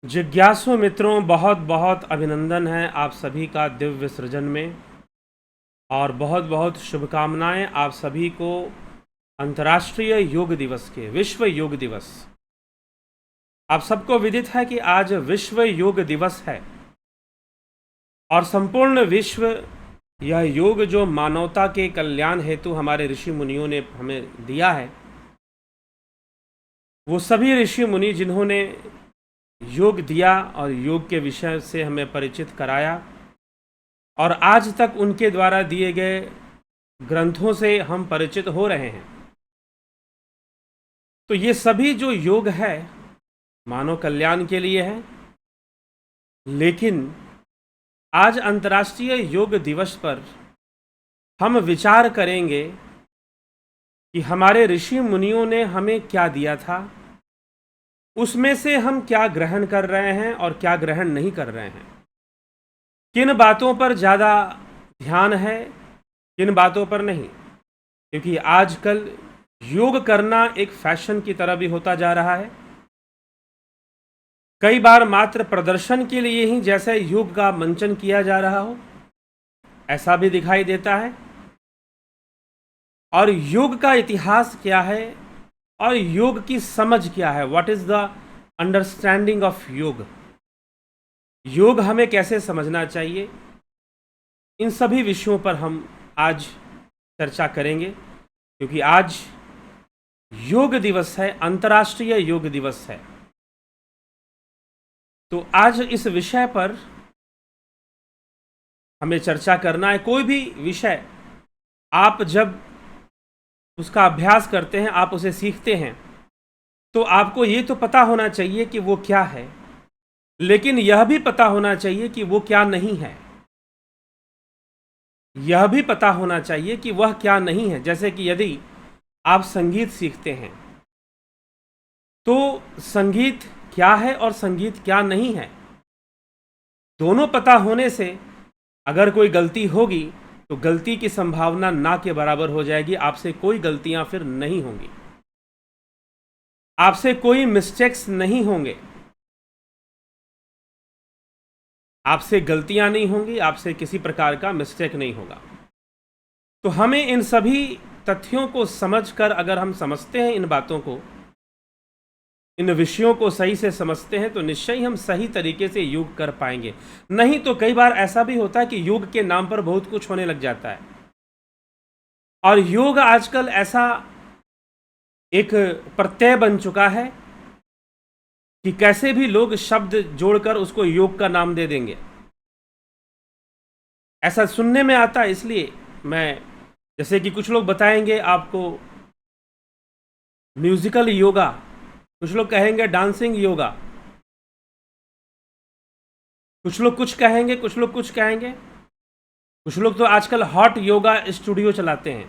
जिज्ञासु मित्रों, बहुत बहुत अभिनंदन है आप सभी का दिव्य सृजन में। और बहुत बहुत शुभकामनाएं आप सभी को अंतर्राष्ट्रीय योग दिवस के, विश्व योग दिवस। आप सबको विदित है कि आज विश्व योग दिवस है और संपूर्ण विश्व यह योग जो मानवता के कल्याण हेतु हमारे ऋषि मुनियों ने हमें दिया है, वो सभी ऋषि मुनि जिन्होंने योग दिया और योग के विषय से हमें परिचित कराया और आज तक उनके द्वारा दिए गए ग्रंथों से हम परिचित हो रहे हैं। तो ये सभी जो योग है मानव कल्याण के लिए है, लेकिन आज अंतर्राष्ट्रीय योग दिवस पर हम विचार करेंगे कि हमारे ऋषि मुनियों ने हमें क्या दिया था, उसमें से हम क्या ग्रहण कर रहे हैं और क्या ग्रहण नहीं कर रहे हैं, किन बातों पर ज़्यादा ध्यान है, किन बातों पर नहीं। क्योंकि आजकल योग करना एक फैशन की तरह भी होता जा रहा है। कई बार मात्र प्रदर्शन के लिए ही जैसे योग का मंचन किया जा रहा हो, ऐसा भी दिखाई देता है। और योग का इतिहास क्या है और योग की समझ क्या है, what is the understanding of योग, योग हमें कैसे समझना चाहिए, इन सभी विषयों पर हम आज चर्चा करेंगे। क्योंकि आज योग दिवस है, अंतर्राष्ट्रीय योग दिवस है। तो आज इस विषय पर हमें चर्चा करना है। कोई भी विषय आप जब उसका अभ्यास करते हैं, आप उसे सीखते हैं, तो आपको ये तो पता होना चाहिए कि वो क्या है, लेकिन यह भी पता होना चाहिए कि वो क्या नहीं है। यह भी पता होना चाहिए कि वह क्या नहीं है। जैसे कि यदि आप संगीत सीखते हैं, तो संगीत क्या है और संगीत क्या नहीं है, दोनों पता होने से अगर कोई गलती होगी तो गलती की संभावना ना के बराबर हो जाएगी। आपसे कोई गलतियां फिर नहीं होंगी, आपसे कोई मिस्टेक्स नहीं होंगे, आपसे गलतियां नहीं होंगी, आपसे किसी प्रकार का मिस्टेक नहीं होगा। तो हमें इन सभी तथ्यों को समझकर, अगर हम समझते हैं इन बातों को, इन विषयों को सही से समझते हैं, तो निश्चय ही हम सही तरीके से योग कर पाएंगे। नहीं तो कई बार ऐसा भी होता है कि योग के नाम पर बहुत कुछ होने लग जाता है। और योग आजकल ऐसा एक प्रत्यय बन चुका है कि कैसे भी लोग शब्द जोड़कर उसको योग का नाम दे देंगे। ऐसा सुनने में आता है। इसलिए मैं, जैसे कि कुछ लोग बताएंगे आपको म्यूजिकल योगा, कुछ लोग कहेंगे डांसिंग योगा, कुछ लोग कुछ कहेंगे, कुछ लोग कुछ कहेंगे। कुछ लोग तो आजकल हॉट योगा स्टूडियो चलाते हैं।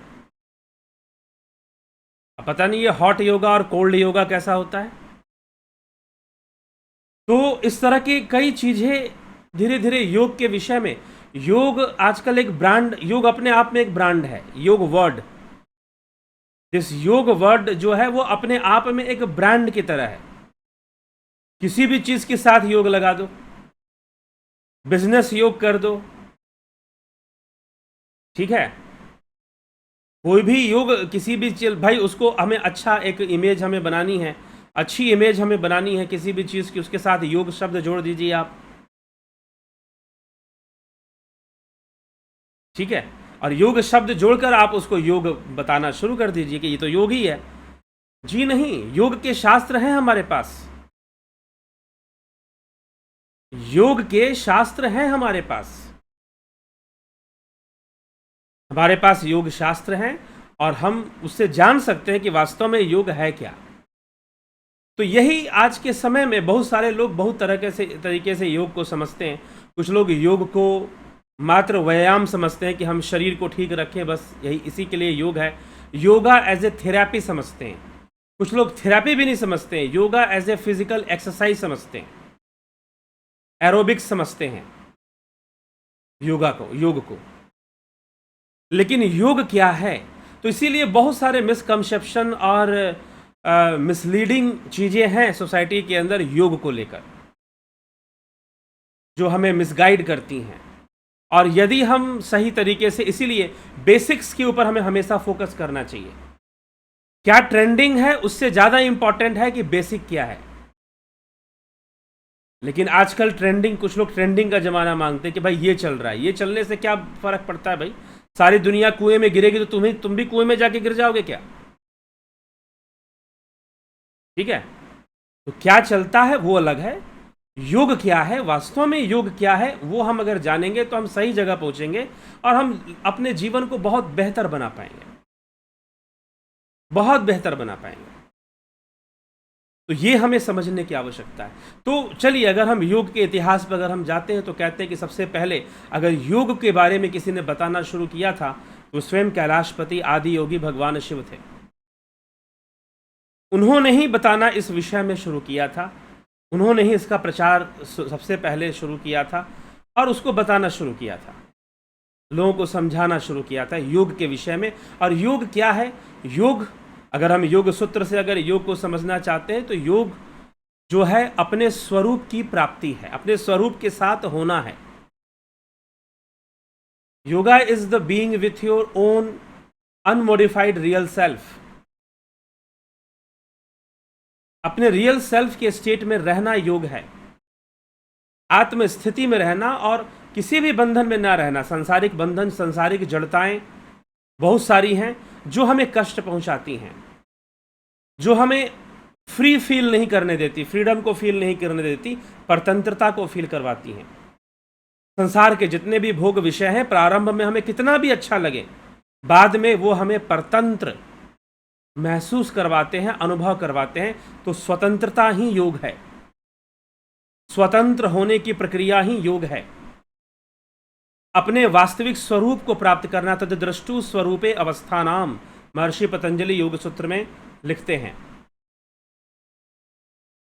अब पता नहीं ये हॉट योगा और कोल्ड योगा कैसा होता है। तो इस तरह की कई चीजें धीरे धीरे योग के विषय में, योग आजकल एक ब्रांड, योग अपने आप में एक ब्रांड है। योग वर्ड, इस योग वर्ड जो है वो अपने आप में एक ब्रांड की तरह है। किसी भी चीज के साथ योग लगा दो, बिजनेस योग कर दो, ठीक है, कोई भी योग, किसी भी चीज, भाई उसको हमें अच्छा एक इमेज हमें बनानी है, अच्छी इमेज हमें बनानी है किसी भी चीज की, उसके साथ योग शब्द जोड़ दीजिए आप, ठीक है। और योग शब्द जोड़कर आप उसको योग बताना शुरू कर दीजिए कि ये तो योग ही है। जी नहीं, योग के शास्त्र हैं हमारे पास, योग के शास्त्र हैं हमारे पास, हमारे पास योग शास्त्र हैं और हम उससे जान सकते हैं कि वास्तव में योग है क्या। तो यही आज के समय में बहुत सारे लोग बहुत तरीके से योग को समझते हैं। कुछ लोग योग को मात्र व्यायाम समझते हैं कि हम शरीर को ठीक रखें, बस यही इसी के लिए योग है। योगा एज ए थेरेपी समझते हैं। कुछ लोग थेरेपी भी नहीं समझते हैं, yoga as a physical exercise समझते हैं, एरोबिक्स समझते हैं योगा को, योग को। लेकिन योग क्या है? तो इसीलिए बहुत सारे मिसकंसेप्शन और मिसलीडिंग चीज़ें हैं सोसाइटी के अंदर योग को लेकर। जो हमें मिसगाइड करती हैं। और यदि हम सही तरीके से, इसीलिए बेसिक्स के ऊपर हमें हमेशा फोकस करना चाहिए। क्या ट्रेंडिंग है उससे ज़्यादा इंपॉर्टेंट है कि बेसिक क्या है। लेकिन आजकल ट्रेंडिंग, कुछ लोग ट्रेंडिंग का ज़माना मांगते हैं कि भाई ये चल रहा है, ये चलने से क्या फ़र्क पड़ता है भाई। सारी दुनिया कुएं में गिरेगी तो तुम भी कुएं में जाके गिर जाओगे क्या। ठीक है, तो क्या चलता है वो अलग है, योग क्या है, वास्तव में योग क्या है, वो हम अगर जानेंगे तो हम सही जगह पहुंचेंगे और हम अपने जीवन को बहुत बेहतर बना पाएंगे, बहुत बेहतर बना पाएंगे। तो ये हमें समझने की आवश्यकता है। तो चलिए, अगर हम योग के इतिहास पर अगर हम जाते हैं तो कहते हैं कि सबसे पहले अगर योग के बारे में किसी ने बताना शुरू किया था तो स्वयं कैलाशपति आदि योगी भगवान शिव थे। उन्होंने ही बताना इस विषय में शुरू किया था, उन्होंने ही इसका प्रचार सबसे पहले शुरू किया था और उसको बताना शुरू किया था, लोगों को समझाना शुरू किया था योग के विषय में। और योग क्या है, योग, अगर हम योग सूत्र से अगर योग को समझना चाहते हैं तो योग जो है अपने स्वरूप की प्राप्ति है, अपने स्वरूप के साथ होना है। Yoga is the being with your own unmodified real self. अपने रियल सेल्फ के स्टेट में रहना योग है, आत्म स्थिति में रहना और किसी भी बंधन में ना रहना। सांसारिक बंधन, सांसारिक जड़ताएं बहुत सारी हैं जो हमें कष्ट पहुंचाती हैं, जो हमें फ्री फील नहीं करने देती, फ्रीडम को फील नहीं करने देती, परतंत्रता को फील करवाती हैं। संसार के जितने भी भोग विषय हैं, प्रारंभ में हमें कितना भी अच्छा लगे, बाद में वो हमें परतंत्र महसूस करवाते हैं, अनुभव करवाते हैं। तो स्वतंत्रता ही योग है, स्वतंत्र होने की प्रक्रिया ही योग है। अपने वास्तविक स्वरूप को प्राप्त करना, तद्द्रष्टु स्वरूपे अवस्थानाम, महर्षि पतंजलि योग सूत्र में लिखते हैं।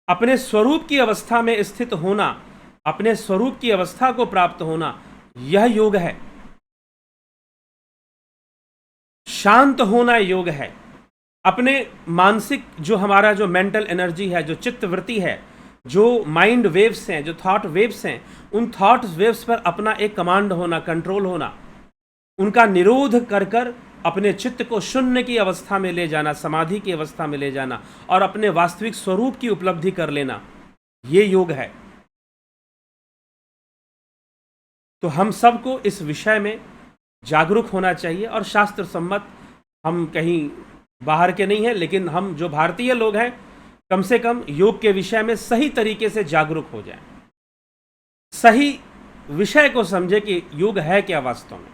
अपने स्वरूप की अवस्था में स्थित होना, अपने स्वरूप की अवस्था को प्राप्त होना, यह योग है। शांत होना योग है। अपने मानसिक, जो हमारा जो मेंटल एनर्जी है, जो चित्त वृत्ति है, जो माइंड वेव्स हैं, जो थॉट वेव्स हैं, उन थॉट वेव्स पर अपना एक कमांड होना, कंट्रोल होना, उनका निरोध कर कर अपने चित्त को शून्य की अवस्था में ले जाना, समाधि की अवस्था में ले जाना और अपने वास्तविक स्वरूप की उपलब्धि कर लेना, ये योग है। तो हम सबको इस विषय में जागरूक होना चाहिए और शास्त्र सम्मत, हम कहीं बाहर के नहीं हैं, लेकिन हम जो भारतीय लोग हैं कम से कम योग के विषय में सही तरीके से जागरूक हो जाएं, सही विषय को समझे कि योग है क्या वास्तव में।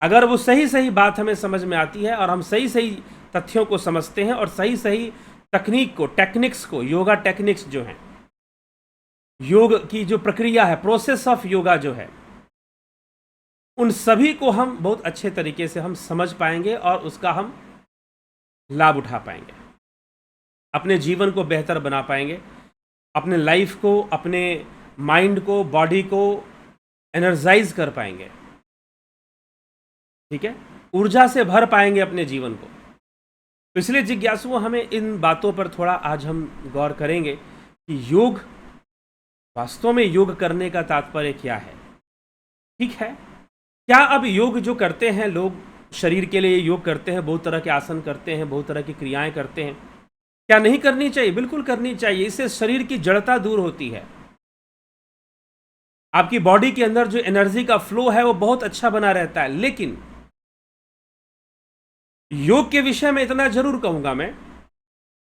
अगर वो सही सही बात हमें समझ में आती है और हम सही सही तथ्यों को समझते हैं और सही सही तकनीक को, टेक्निक्स को, योगा टेक्निक्स जो हैं, योग की जो प्रक्रिया है, प्रोसेस ऑफ योगा जो है, उन सभी को हम बहुत अच्छे तरीके से हम समझ पाएंगे और उसका हम लाभ उठा पाएंगे, अपने जीवन को बेहतर बना पाएंगे, अपने लाइफ को, अपने माइंड को, बॉडी को एनर्जाइज कर पाएंगे। ठीक है, ऊर्जा से भर पाएंगे अपने जीवन को। तो इसलिए जिज्ञासुओं, हमें इन बातों पर थोड़ा आज हम गौर करेंगे कि योग, वास्तव में योग करने का तात्पर्य क्या है। ठीक है, क्या अब योग जो करते हैं लोग, शरीर के लिए योग करते हैं, बहुत तरह के आसन करते हैं, बहुत तरह की क्रियाएं करते हैं, क्या नहीं करनी चाहिए? बिल्कुल करनी चाहिए। इससे शरीर की जड़ता दूर होती है, आपकी बॉडी के अंदर जो एनर्जी का फ्लो है वो बहुत अच्छा बना रहता है। लेकिन योग के विषय में इतना जरूर कहूंगा मैं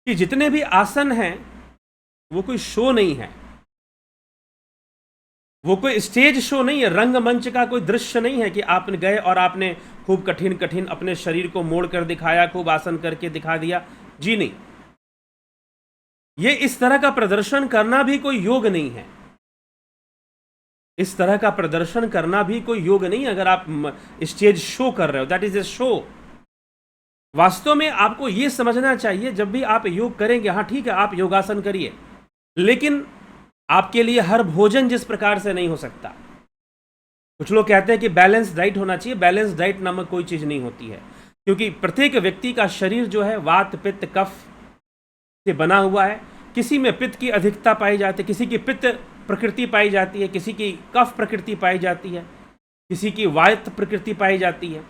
कि जितने भी आसन हैं वो कोई शो नहीं है, वो कोई स्टेज शो नहीं है, रंगमंच का कोई दृश्य नहीं है कि आप गए और आपने खूब कठिन कठिन अपने शरीर को मोड़ कर दिखाया, खूब आसन करके दिखा दिया। जी नहीं, ये इस तरह का प्रदर्शन करना भी कोई योग नहीं है। इस तरह का प्रदर्शन करना भी कोई योग नहीं। अगर आप स्टेज शो कर रहे हो, दैट इज ए शो। वास्तव में आपको यह समझना चाहिए, जब भी आप योग करेंगे, हाँ ठीक है आप योगासन करिए, लेकिन आपके लिए हर भोजन जिस प्रकार से नहीं हो सकता। कुछ लोग कहते हैं कि बैलेंस डाइट होना चाहिए। बैलेंस डाइट नामक कोई चीज नहीं होती है, क्योंकि प्रत्येक व्यक्ति का शरीर जो है वात, पित्त, कफ से बना हुआ है। किसी में पित्त की अधिकता पाई जाती है, किसी की पित्त प्रकृति पाई जाती है, किसी की कफ प्रकृति पाई जाती है, किसी की वात प्रकृति पाई जाती है।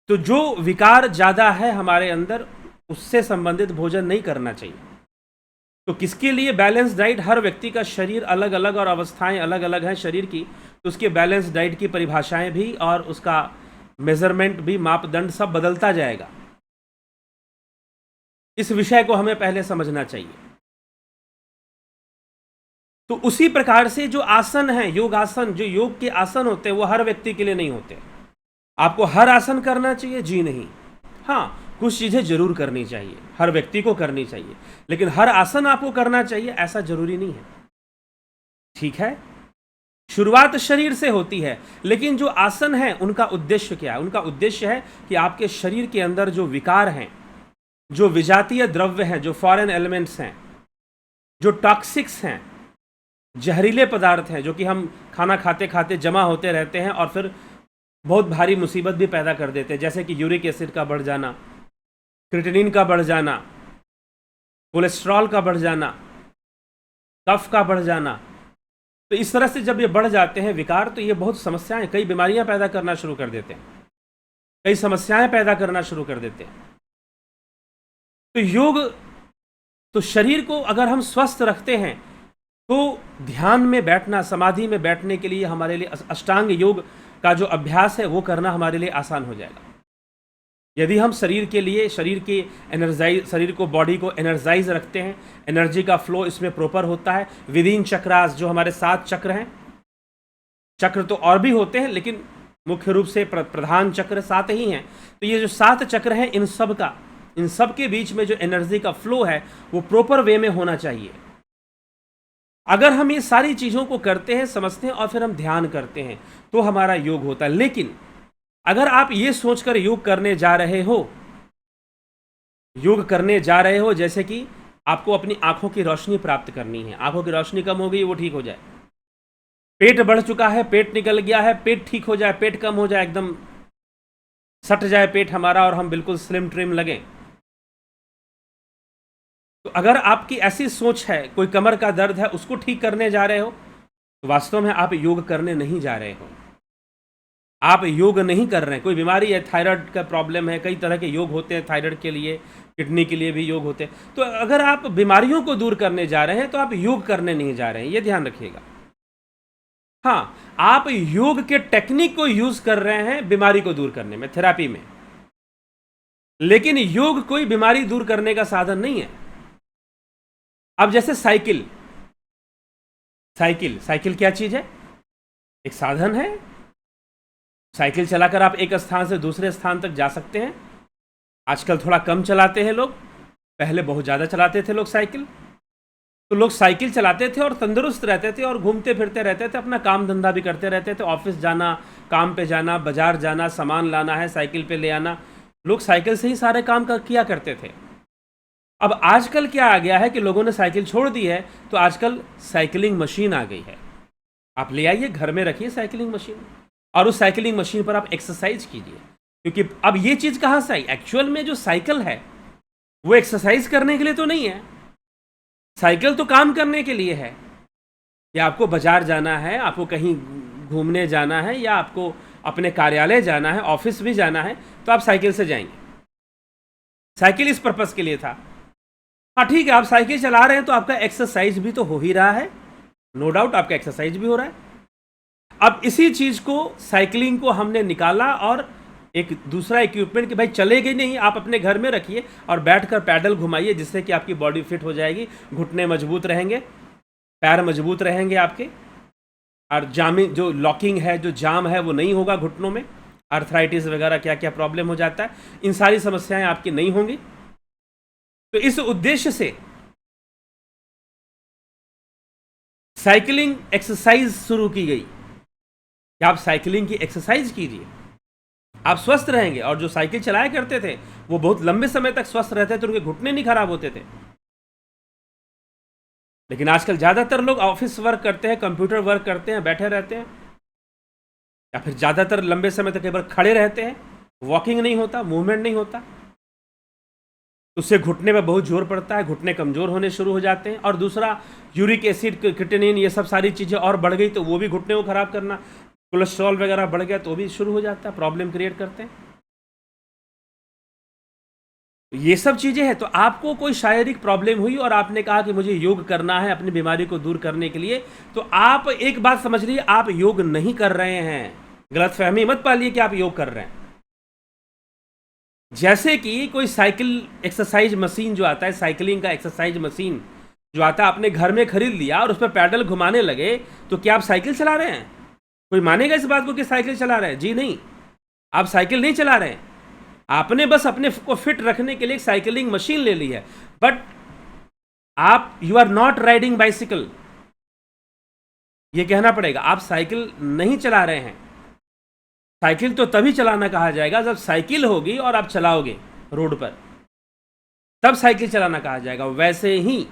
तो जो विकार ज़्यादा है हमारे अंदर, उससे संबंधित भोजन नहीं करना चाहिए। तो किसके लिए बैलेंस डाइट? हर व्यक्ति का शरीर अलग अलग और अवस्थाएं अलग अलग हैं शरीर की, तो उसके बैलेंस डाइट की परिभाषाएं भी और उसका मेजरमेंट भी, मापदंड सब बदलता जाएगा। इस विषय को हमें पहले समझना चाहिए। तो उसी प्रकार से जो आसन है, योग आसन, जो योग के आसन होते हैं, वो हर व्यक्ति के लिए नहीं होते। आपको हर आसन करना चाहिए? जी नहीं। हाँ, कुछ चीज़ें जरूर करनी चाहिए, हर व्यक्ति को करनी चाहिए, लेकिन हर आसन आपको करना चाहिए ऐसा जरूरी नहीं है। ठीक है, शुरुआत शरीर से होती है, लेकिन जो आसन है उनका उद्देश्य क्या है? उनका उद्देश्य है कि आपके शरीर के अंदर जो विकार हैं, जो विजातीय द्रव्य हैं, जो फॉरेन एलिमेंट्स हैं, जो टॉक्सिक्स हैं, जहरीले पदार्थ हैं, जो कि हम खाना खाते खाते जमा होते रहते हैं और फिर बहुत भारी मुसीबत भी पैदा कर देते हैं, जैसे कि यूरिक एसिड का बढ़ जाना, क्रिएटिनिन का बढ़ जाना, कोलेस्ट्रॉल का बढ़ जाना, कफ का बढ़ जाना। तो इस तरह से जब ये बढ़ जाते हैं विकार, तो ये बहुत समस्याएं, कई बीमारियां पैदा करना शुरू कर देते हैं, कई समस्याएं पैदा करना शुरू कर देते हैं। तो योग, तो शरीर को अगर हम स्वस्थ रखते हैं तो ध्यान में बैठना, समाधि में बैठने के लिए हमारे लिए अष्टांग योग का जो अभ्यास है वो करना हमारे लिए आसान हो जाएगा। यदि हम शरीर के लिए, शरीर के शरीर को, बॉडी को एनर्जाइज रखते हैं, एनर्जी का फ्लो इसमें प्रॉपर होता है। विदिन चक्रास, जो हमारे 7 चक्र हैं, चक्र तो और भी होते हैं लेकिन मुख्य रूप से प्रधान चक्र 7 ही हैं। तो ये जो 7 चक्र हैं, इन सब के बीच में जो एनर्जी का फ्लो है वो प्रॉपर वे में होना चाहिए। अगर हम ये सारी चीज़ों को करते हैं, समझते हैं और फिर हम ध्यान करते हैं तो हमारा योग होता है। लेकिन अगर आप ये सोचकर योग करने जा रहे हो जैसे कि आपको अपनी आंखों की रोशनी प्राप्त करनी है, आंखों की रोशनी कम हो गई, वो ठीक हो जाए, पेट बढ़ चुका है, पेट निकल गया है, पेट ठीक हो जाए, पेट कम हो जाए, एकदम सट जाए पेट हमारा और हम बिल्कुल स्लिम ट्रिम लगें। तो अगर आपकी ऐसी सोच है, कोई कमर का दर्द है उसको ठीक करने जा रहे हो, तो वास्तव में आप योग करने नहीं जा रहे हो, आप योग नहीं कर रहे हैं। कोई बीमारी है, थायराइड का प्रॉब्लम है, कई तरह के योग होते हैं थायराइड के लिए, किडनी के लिए भी योग होते हैं। तो अगर आप बीमारियों को दूर करने जा रहे हैं तो आप योग करने नहीं जा रहे हैं, ये ध्यान रखिएगा। हाँ, आप योग के टेक्निक को यूज कर रहे हैं बीमारी को दूर करने में, थेरेपी में, लेकिन योग कोई बीमारी दूर करने का साधन नहीं है। अब जैसे साइकिल क्या चीज है? एक साधन है। साइकिल चलाकर आप एक स्थान से दूसरे स्थान तक जा सकते हैं। आजकल थोड़ा कम चलाते हैं लोग, पहले बहुत ज़्यादा चलाते थे लोग साइकिल। तो लोग साइकिल चलाते थे और तंदुरुस्त रहते थे और घूमते फिरते रहते थे, अपना काम धंधा भी करते रहते थे, ऑफिस जाना, काम पे जाना, बाजार जाना, सामान लाना है साइकिल पे ले आना, लोग साइकिल से ही सारे काम किया करते थे। अब आजकल क्या आ गया है कि लोगों ने साइकिल छोड़ दी है, तो आजकल साइकिलिंग मशीन आ गई है। आप ले आइए, घर में रखिए साइकिलिंग मशीन, और उस साइकिलिंग मशीन पर आप एक्सरसाइज कीजिए। क्योंकि अब ये चीज़ कहाँ से आई? एक्चुअल में जो साइकिल है वो एक्सरसाइज करने के लिए तो नहीं है, साइकिल तो काम करने के लिए है। या आपको बाजार जाना है, आपको कहीं घूमने जाना है, या आपको अपने कार्यालय जाना है, ऑफिस भी जाना है, तो आप साइकिल से जाएंगे। साइकिल इस पर्पस के लिए था। हाँ ठीक है, आप साइकिल चला रहे हैं तो आपका एक्सरसाइज भी तो हो ही रहा है, नो डाउट आपका एक्सरसाइज भी हो रहा है। अब इसी चीज को, साइकिलिंग को हमने निकाला और एक दूसरा इक्विपमेंट कि भाई चलेगी नहीं, आप अपने घर में रखिए और बैठकर पैडल घुमाइए, जिससे कि आपकी बॉडी फिट हो जाएगी, घुटने मजबूत रहेंगे, पैर मजबूत रहेंगे आपके, और जो लॉकिंग है, जो जाम है वो नहीं होगा घुटनों में, आर्थराइटिस वगैरह क्या क्या प्रॉब्लम हो जाता है, इन सारी समस्याएं आपकी नहीं होंगी। तो इस उद्देश्य से साइकिलिंग एक्सरसाइज शुरू की गई कि आप साइकिलिंग की एक्सरसाइज कीजिए, आप स्वस्थ रहेंगे। और जो साइकिल चलाया करते थे वो बहुत लंबे समय तक स्वस्थ रहते थे, उनके घुटने नहीं खराब होते थे। लेकिन आजकल ज़्यादातर लोग ऑफिस वर्क करते हैं, कंप्यूटर वर्क करते हैं, बैठे रहते हैं, या फिर ज़्यादातर लंबे समय तक कई बार खड़े रहते हैं, वॉकिंग नहीं होता, मूवमेंट नहीं होता। तो उससे घुटने में बहुत जोर पड़ता है, घुटने कमज़ोर होने शुरू हो जाते हैं। और दूसरा यूरिक एसिड, क्रिएटिनिन, ये सब सारी चीज़ें और बढ़ गई तो वो भी घुटने को ख़राब करना, कोलेस्ट्रॉल वगैरह बढ़ गया तो वो भी शुरू हो जाता है, प्रॉब्लम क्रिएट करते हैं। ये सब चीज़ें हैं। तो आपको कोई शारीरिक प्रॉब्लम हुई और आपने कहा कि मुझे योग करना है अपनी बीमारी को दूर करने के लिए, तो आप एक बात समझ लीजिए, आप योग नहीं कर रहे हैं। गलतफहमी मत पालिए कि आप योग कर रहे हैं। जैसे कि कोई साइकिल एक्सरसाइज मशीन जो आता है, साइकिलिंग का एक्सरसाइज मशीन जो आता है, आपने घर में खरीद लिया और उस पर पैडल घुमाने लगे, तो क्या आप साइकिल चला रहे हैं? कोई मानेगा इस बात को कि साइकिल चला रहे हैं? जी नहीं, आप साइकिल नहीं चला रहे हैं। आपने बस अपने को फिट रखने के लिए एक साइकिलिंग मशीन ले ली है, बट आप you are not riding bicycle, ये कहना पड़ेगा। आप साइकिल नहीं चला रहे हैं। साइकिल तो तभी चलाना कहा जाएगा जब साइकिल होगी और आप चलाओगे रोड पर, तब साइकिल चलाना कहा जाएगा। वैसे ही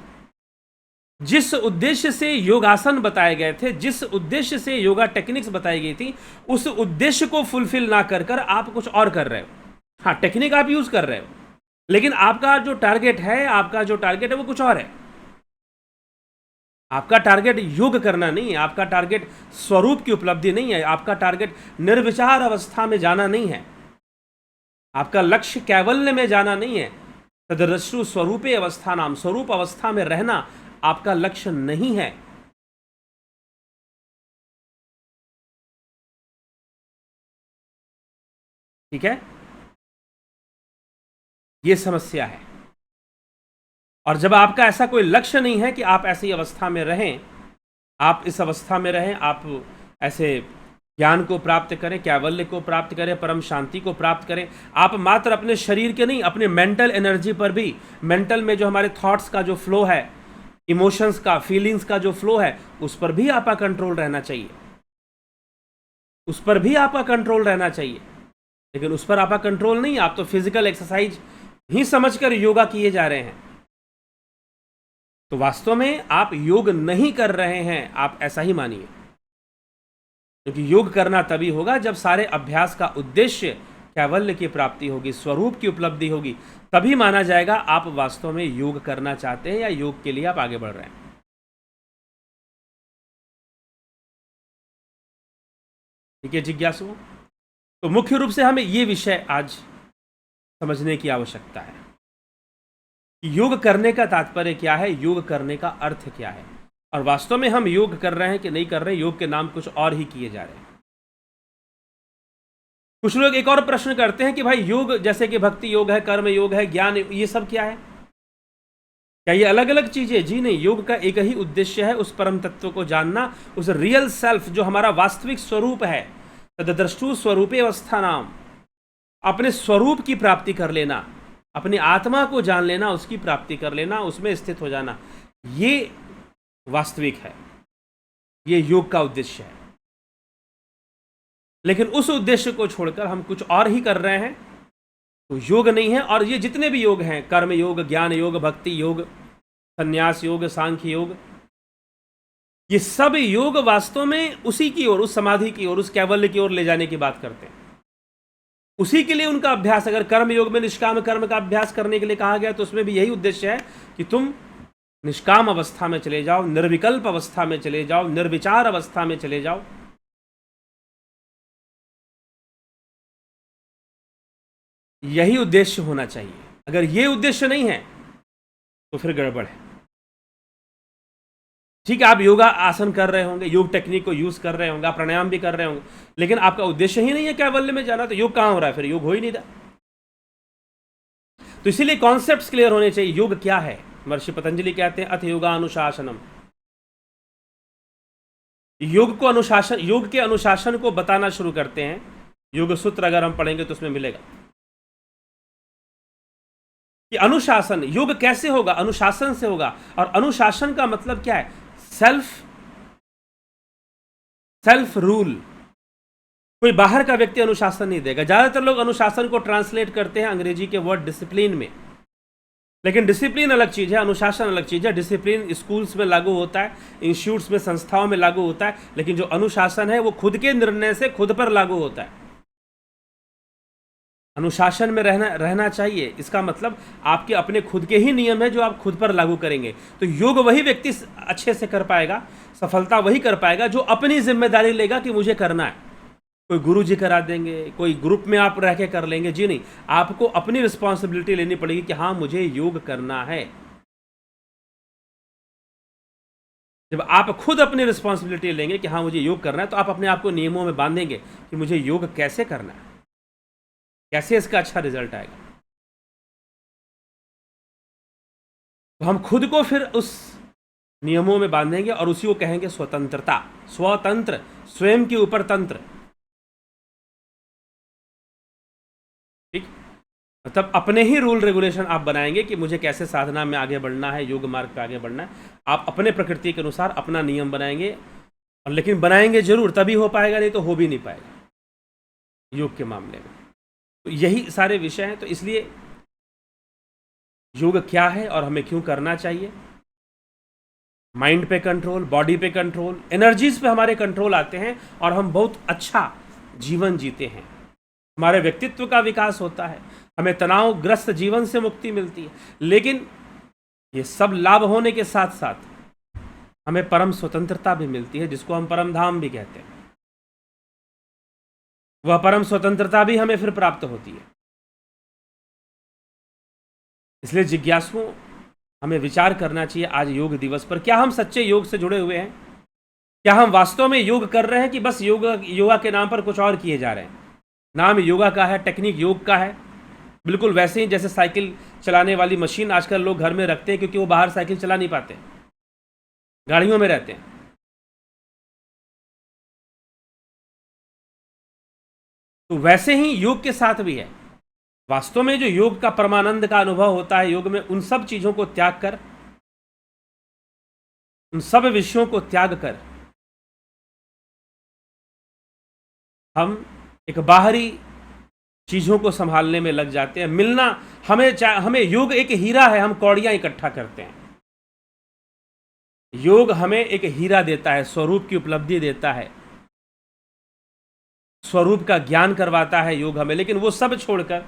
जिस उद्देश्य से योगासन बताए गए थे, जिस उद्देश्य से योगा टेक्निक्स बताई गई थी, उस उद्देश्य को फुलफिल ना कर कर आप कुछ और कर रहे हो। हाँ, टेक्निक आप यूज कर रहे हो, लेकिन आपका जो टारगेट है वो कुछ और है। आपका टारगेट योग करना नहीं है, आपका टारगेट स्वरूप की उपलब्धि नहीं है, आपका टारगेट निर्विचार अवस्था में जाना नहीं है, आपका लक्ष्य कैवल्य में जाना नहीं है। तदृष्टु स्वरूपे अवस्था नाम, स्वरूप अवस्था में रहना आपका लक्ष्य नहीं है। ठीक है, यह समस्या है। और जब आपका ऐसा कोई लक्ष्य नहीं है कि आप ऐसी अवस्था में रहें, आप इस अवस्था में रहें, आप ऐसे ज्ञान को प्राप्त करें, कैवल्य को प्राप्त करें, परम शांति को प्राप्त करें, आप मात्र अपने शरीर के नहीं, अपने मेंटल एनर्जी पर भी, मेंटल में जो हमारे थॉट्स का जो फ्लो है, इमोशंस का, फीलिंग्स का जो फ्लो है, उस पर भी आपका कंट्रोल रहना चाहिए, उस पर भी आपका कंट्रोल रहना चाहिए। लेकिन उस पर आपका कंट्रोल नहीं, आप तो फिजिकल एक्सरसाइज ही समझकर योगा किए जा रहे हैं। तो वास्तव में आप योग नहीं कर रहे हैं, आप ऐसा ही मानिए। क्योंकि योग करना तभी होगा जब सारे अभ्यास का उद्देश्य कैवल्य की प्राप्ति होगी, स्वरूप की उपलब्धि होगी, तभी माना जाएगा आप वास्तव में योग करना चाहते हैं या योग के लिए आप आगे बढ़ रहे हैं। ठीक है जिज्ञासुओं, तो मुख्य रूप से हमें ये विषय आज समझने की आवश्यकता है। योग करने का तात्पर्य क्या है, योग करने का अर्थ क्या है, और वास्तव में हम योग कर रहे हैं कि नहीं कर रहे हैं, योग के नाम कुछ और ही किए जा रहे हैं। कुछ लोग एक और प्रश्न करते हैं कि भाई योग जैसे कि भक्ति योग है, कर्म योग है, ज्ञान, ये सब क्या है, क्या ये अलग अलग चीजें? जी नहीं, योग का एक ही उद्देश्य है, उस परम तत्व को जानना, उस रियल सेल्फ जो हमारा वास्तविक स्वरूप है, तदृष्टु स्वरूपे अवस्था नाम, अपने स्वरूप की प्राप्ति कर लेना, अपनी आत्मा को जान लेना, उसकी प्राप्ति कर लेना, उसमें स्थित हो जाना, ये वास्तविक है, ये योग का उद्देश्य है। लेकिन उस उद्देश्य को छोड़कर हम कुछ और ही कर रहे हैं, तो योग नहीं है। और ये जितने भी योग हैं, कर्म योग, ज्ञान योग, भक्ति योग, संन्यास योग, सांख्य योग, ये सब योग वास्तव में उसी की ओर, उस समाधि की ओर, उस कैवल्य की ओर ले जाने की बात करते हैं। उसी के लिए उनका अभ्यास। अगर कर्म योग में निष्काम कर्म का अभ्यास करने के लिए कहा गया, तो उसमें भी यही उद्देश्य है कि तुम निष्काम अवस्था में चले जाओ, निर्विकल्प अवस्था में चले जाओ, निर्विचार अवस्था में चले जाओ। यही उद्देश्य होना चाहिए। अगर ये उद्देश्य नहीं है तो फिर गड़बड़ है। ठीक है, आप योगा आसन कर रहे होंगे, योग टेक्निक को यूज कर रहे होंगे, आप प्राणायाम भी कर रहे होंगे, लेकिन आपका उद्देश्य ही नहीं है कैवल्य में जाना, तो योग कहां हो रहा है? फिर योग हो ही नहीं रहा। तो इसीलिए कॉन्सेप्ट्स क्लियर होने चाहिए। योग क्या है? महर्षि पतंजलि कहते हैं अथ योगा अनुशासनम। योग को अनुशासन, योग के अनुशासन को बताना शुरू करते हैं। योग सूत्र अगर हम पढ़ेंगे तो उसमें मिलेगा कि अनुशासन, योग कैसे होगा? अनुशासन से होगा। और अनुशासन का मतलब क्या है? Self rule. कोई बाहर का व्यक्ति अनुशासन नहीं देगा। ज्यादातर लोग अनुशासन को ट्रांसलेट करते हैं अंग्रेजी के वर्ड डिसिप्लिन में, लेकिन डिसिप्लिन अलग चीज है, अनुशासन अलग चीज है। डिसिप्लिन स्कूल्स में लागू होता है, इंस्टीट्यूट्स में, संस्थाओं में लागू होता है, लेकिन जो अनुशासन है वो खुद के निर्णय से खुद पर लागू होता है। अनुशासन में रहना रहना चाहिए। इसका मतलब आपके अपने खुद के ही नियम है जो आप खुद पर लागू करेंगे। तो योग वही व्यक्ति अच्छे से कर पाएगा, सफलता वही कर पाएगा जो अपनी जिम्मेदारी लेगा कि मुझे करना है। कोई गुरु जी करा देंगे, कोई ग्रुप में आप रह के कर लेंगे, जी नहीं, आपको अपनी रिस्पॉन्सिबिलिटी लेनी पड़ेगी कि हाँ मुझे योग करना है। जब आप खुद अपनी रिस्पॉन्सिबिलिटी लेंगे कि हाँ मुझे योग करना है, तो आप अपने आप को नियमों में बांधेंगे कि मुझे योग कैसे करना है, कैसे इसका अच्छा रिजल्ट आएगा। तो हम खुद को फिर उस नियमों में बांधेंगे और उसी को कहेंगे स्वतंत्रता। स्वतंत्र, स्वयं के ऊपर तंत्र। ठीक, मतलब अपने ही रूल रेगुलेशन आप बनाएंगे कि मुझे कैसे साधना में आगे बढ़ना है, योग मार्ग पे आगे बढ़ना है। आप अपने प्रकृति के अनुसार अपना नियम बनाएंगे, और लेकिन बनाएंगे जरूर, तभी हो पाएगा, नहीं तो हो भी नहीं पाएगा योग के मामले में। तो यही सारे विषय हैं। तो इसलिए योग क्या है और हमें क्यों करना चाहिए। माइंड पे कंट्रोल, बॉडी पे कंट्रोल, एनर्जीज पे हमारे कंट्रोल आते हैं और हम बहुत अच्छा जीवन जीते हैं। हमारे व्यक्तित्व का विकास होता है, हमें तनावग्रस्त जीवन से मुक्ति मिलती है। लेकिन ये सब लाभ होने के साथ साथ हमें परम स्वतंत्रता भी मिलती है, जिसको हम परम धाम भी कहते हैं। वह परम स्वतंत्रता भी हमें फिर प्राप्त होती है। इसलिए जिज्ञासुओं, हमें विचार करना चाहिए आज योग दिवस पर, क्या हम सच्चे योग से जुड़े हुए हैं? क्या हम वास्तव में योग कर रहे हैं कि बस योगा के नाम पर कुछ और किए जा रहे हैं? नाम योगा का है, टेक्निक योग का है, बिल्कुल वैसे ही जैसे साइकिल चलाने वाली मशीन आजकल लोग घर में रखते हैं क्योंकि वो बाहर साइकिल चला नहीं पाते, गाड़ियों में रहते हैं। तो वैसे ही योग के साथ भी है। वास्तव में जो योग का परमानंद का अनुभव होता है, योग में उन सब चीजों को त्याग कर, उन सब विषयों को त्याग कर हम एक बाहरी चीजों को संभालने में लग जाते हैं। मिलना, हमें योग एक हीरा है, हम कौड़ियां इकट्ठा करते हैं। योग हमें एक हीरा देता है, स्वरूप की उपलब्धि देता है, स्वरूप का ज्ञान करवाता है योग हमें। लेकिन वो सब छोड़कर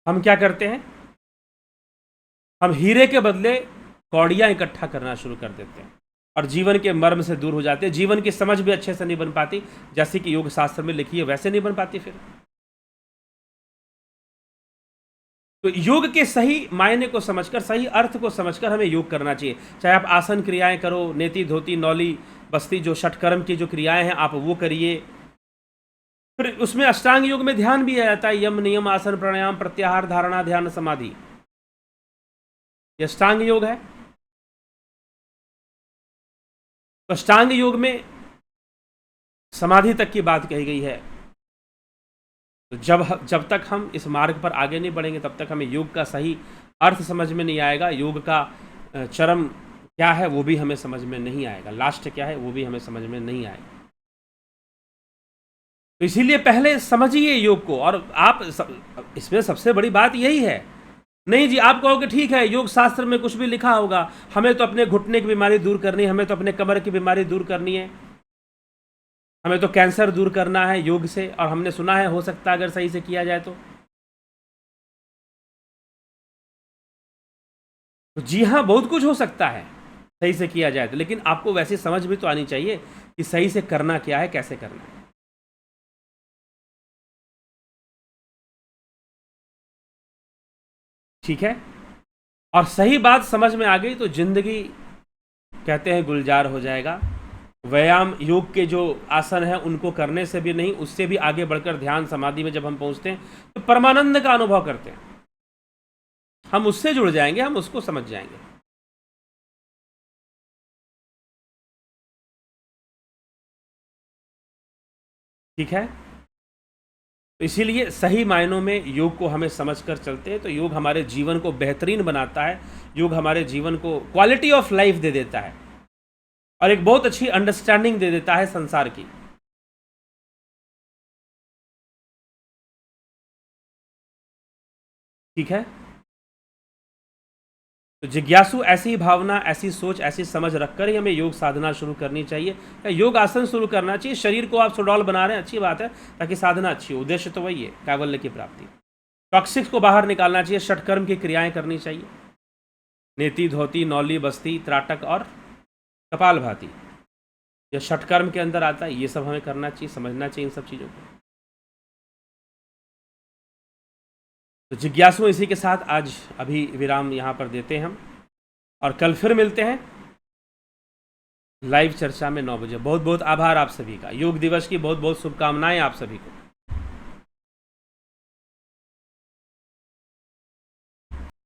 हम क्या करते हैं? हम हीरे के बदले कौड़ियां इकट्ठा करना शुरू कर देते हैं और जीवन के मर्म से दूर हो जाते हैं। जीवन की समझ भी अच्छे से नहीं बन पाती, जैसे कि योग शास्त्र में लिखी है वैसे नहीं बन पाती। फिर तो योग के सही मायने को समझकर, सही अर्थ को समझकर हमें योग करना चाहिए। चाहे आप आसन क्रियाएं करो, नेति धोती नौली बस्ती, जो षटकर्म की जो क्रियाएं हैं आप वो करिए। फिर उसमें अष्टांग योग में ध्यान भी आ जाता है, यम नियम आसन प्राणायाम प्रत्याहार धारणा ध्यान समाधि, ये अष्टांग योग है। तो अष्टांग योग में समाधि तक की बात कही गई है। तो जब तक हम इस मार्ग पर आगे नहीं बढ़ेंगे तब तक हमें योग का सही अर्थ समझ में नहीं आएगा। योग का चरम क्या है वो भी हमें समझ में नहीं आएगा, लास्ट क्या है वो भी हमें समझ में नहीं आएगा। तो इसीलिए पहले समझिए योग को। और इसमें सबसे बड़ी बात यही है, नहीं जी आप कहोगे ठीक है योग शास्त्र में कुछ भी लिखा होगा, हमें तो अपने घुटने की बीमारी दूर करनी है, हमें तो अपने कमर की बीमारी दूर करनी है, हमें तो कैंसर दूर करना है योग से, और हमने सुना है हो सकता है अगर सही से किया जाए तो जी हाँ बहुत कुछ हो सकता है सही से किया जाए तो, लेकिन आपको वैसी समझ भी तो आनी चाहिए कि सही से करना क्या है, कैसे करना है। ठीक है, और सही बात समझ में आ गई तो जिंदगी कहते हैं गुलजार हो जाएगा। व्यायाम योग के जो आसन हैं उनको करने से भी नहीं, उससे भी आगे बढ़कर ध्यान समाधि में जब हम पहुंचते हैं तो परमानंद का अनुभव करते हैं, हम उससे जुड़ जाएंगे, हम उसको समझ जाएंगे। ठीक है, तो इसीलिए सही मायनों में योग को हमें समझकर चलते हैं तो योग हमारे जीवन को बेहतरीन बनाता है, योग हमारे जीवन को क्वालिटी ऑफ लाइफ दे देता है और एक बहुत अच्छी अंडरस्टैंडिंग दे देता है संसार की। ठीक है, तो जिज्ञासु ऐसी ही भावना, ऐसी सोच, ऐसी समझ रखकर ही हमें योग साधना शुरू करनी चाहिए या योग आसन शुरू करना चाहिए। शरीर को आप सुडौल बना रहे हैं, अच्छी बात है, ताकि साधना अच्छी हो। उद्देश्य तो वही है, कैवल्य की प्राप्ति। टॉक्सिक्स को बाहर निकालना चाहिए, षटकर्म की क्रियाएं करनी चाहिए, नेति, धोती, नौली, बस्ती, त्राटक और कपालभाति, यह षटकर्म के अंदर आता है। ये सब हमें करना चाहिए, समझना चाहिए इन सब चीज़ों को। तो जिज्ञासु इसी के साथ आज अभी विराम यहाँ पर देते हैं हम, और कल फिर मिलते हैं लाइव चर्चा में 9 बजे। बहुत बहुत आभार आप सभी का। योग दिवस की बहुत बहुत शुभकामनाएं आप सभी को।